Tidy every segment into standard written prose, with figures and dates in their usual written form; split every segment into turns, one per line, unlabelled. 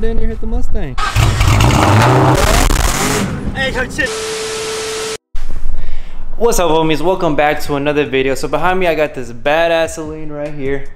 Down here hit the Mustang. Hey, yo, shit. What's up, homies? Welcome back to another video. So behind me I got this badass Celine right here,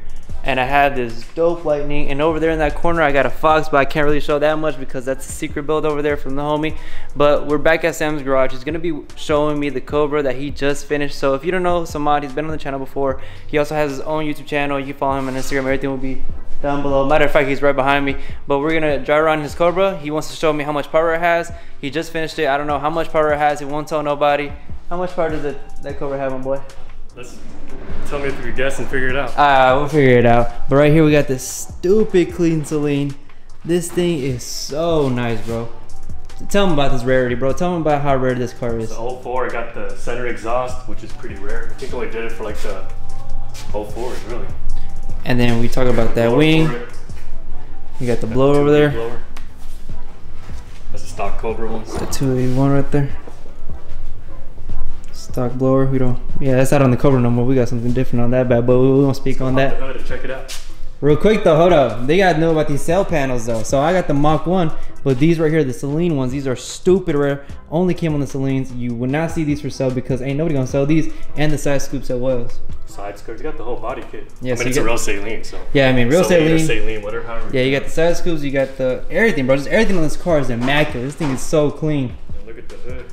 and I have this dope Lightning, and over there in that corner I got a Fox, but I can't really show that much because that's a secret build over there from the homie. But we're back at Sam's garage. He's gonna be showing me the Cobra that he just finished. So if you don't know Samad, he's been on the channel before. He also has his own YouTube channel. You can follow him on Instagram. Everything will be down below. Matter of fact, he's right behind me. But we're gonna drive around his Cobra. He wants to show me how much power it has. He just finished it. I don't know how much power it has. He won't tell nobody. How much power does that Cobra have, my boy?
Let's tell me if you can guess and figure it out.
We'll figure it out. But right here we got this stupid clean Celine. This thing is so nice, bro. Tell him about this rarity, bro. Tell him about how rare this car is.
The 04, I got the center exhaust, which is pretty rare. I think I only did it for like the 04s, really.
And then we talk about that wing. You got the blower over there.
Blower. That's a stock Cobra one.
The 281 right there. Stock blower. We don't. Yeah, that's not on the Cobra no more. We got something different on that bad, but we won't speak on that.
The hood and check it out.
Real quick though, hold up. They gotta know about these cell panels though. So I got the Mach 1, but these right here, the Celine ones, these are stupid rare. Only came on the Celines. You would not see these for sale because ain't nobody gonna sell these. And the side scoops at Wells.
Side skirts, you got the whole body kit.
Yeah,
I mean, it's a real saline, so.
Yeah, I mean, real
saline, whatever. However
yeah, you got the side scoops, you got the everything, bro. Just everything on this car is immaculate. This thing is so clean.
Yeah, look at the hood.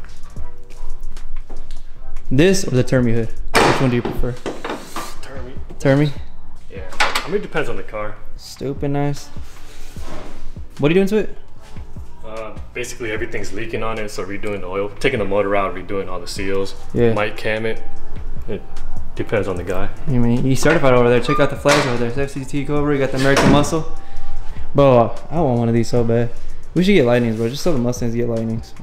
This or the Termi hood? Which one do you prefer?
Termi.
Termi?
Yeah. I mean, it depends on the car.
Stupid nice. What are you doing to it?
Basically, everything's leaking on it, so redoing the oil, taking the motor out, redoing all the seals.
Yeah.
Might cam it. It depends on the guy.
I mean, he's certified over there. Check out the flags over there. It's FCT Cobra. You got the American Muscle. Bro, I want one of these so bad. We should get Lightnings, bro. Just so the Mustangs get Lightnings.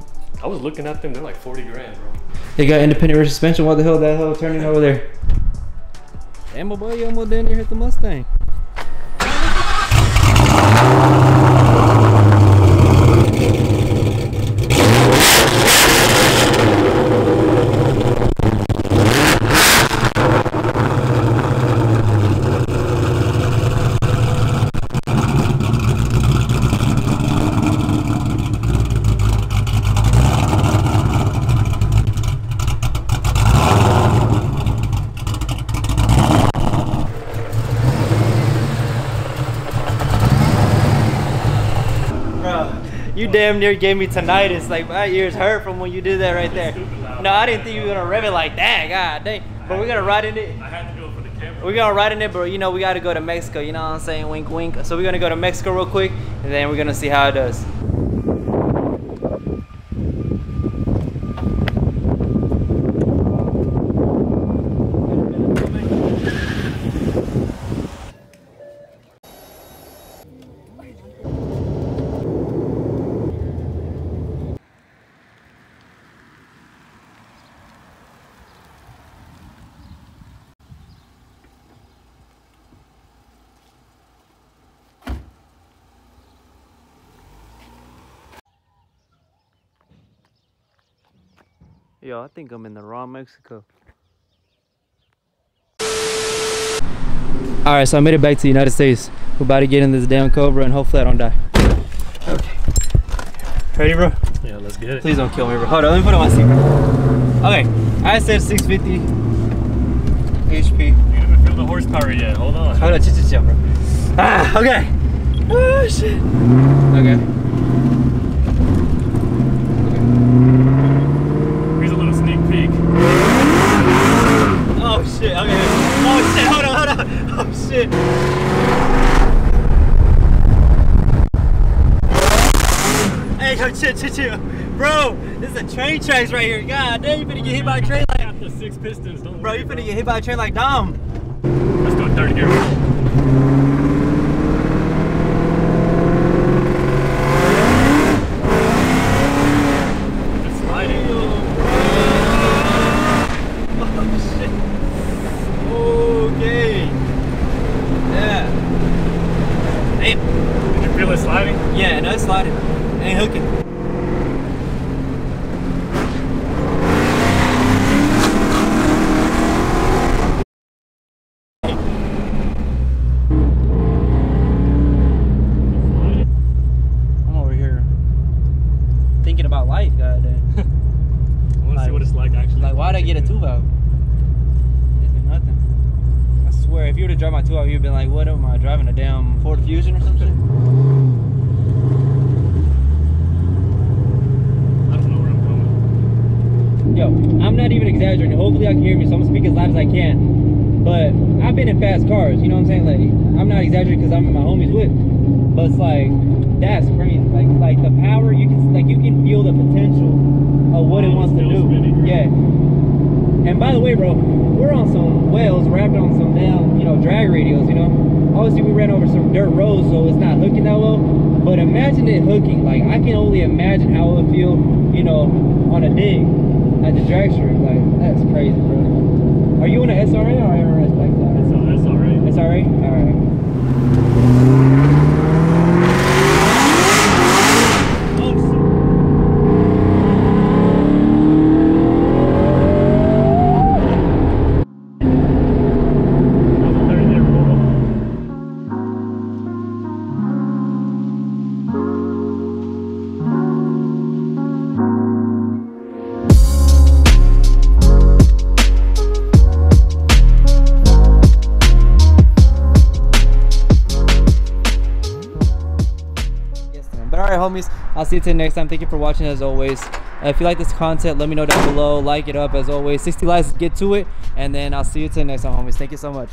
I was looking at them. They're like 40 grand, bro.
They got independent rear suspension. What the hell that hell turning over there? Damn, my boy, you almost down there hit the Mustang. You damn near gave me tinnitus. Like my ears hurt from when you did that right there. No, I didn't think you were gonna rev it like that. God dang. But we're gonna ride in it.
I had to do it for the camera.
We're gonna ride in it, but you know we gotta go to Mexico. You know what I'm saying? Wink, wink. So we're gonna go to Mexico real quick, and then we're gonna see how it does. Yo, I think I'm in the wrong Mexico. Alright, so I made it back to the United States. We're about to get in this damn Cobra and hopefully I don't die. Okay. Ready, bro?
Yeah, let's get it.
Please don't kill me, bro. Hold on, let me put on my seatbelt. Okay, I said 650 HP.
You haven't feel the horsepower yet. Hold on.
Hold on, chill, bro. Ah, okay. Oh, shit. Okay. Oh shit, okay. Oh shit, hold on. Oh shit. Hey, yo, chill. Bro, this is a train tracks right here. God damn, you finna get hit by a train like...
After 6 pistons, don't
bro, you finna get hit by a train like Dom.
Let's do a third gear. Sliding?
Yeah, no, it's sliding. Ain't hooking. would have driven my 2 out here, been like, what am I driving, a damn Ford Fusion or something?
I don't know where I'm going.
Yo, I'm not even exaggerating. Hopefully I can hear me, so I'm gonna speak as loud as I can. But I've been in fast cars, you know what I'm saying? Like, I'm not exaggerating because I'm in my homie's whip. But it's like, that's crazy. Like the power, you can feel the potential of what it wants to do.
Spinning.
Yeah. And by the way, bro, we're on some wells wrapped on some damn, you know, drag radios, you know. Obviously we ran over some dirt roads, so it's not hooking that well. But imagine it hooking. Like, I can only imagine how it would feel, you know, on a dig at the drag strip. Like, that's crazy, bro. Are you in an SRA or IRS like that?
It's alright.
It's alright? Alright. Alright, homies, I'll see you till next time. Thank you for watching as always. If you like this content, let me know down below. Like it up as always. 60 likes, get to it. And then I'll see you till next time, homies. Thank you so much.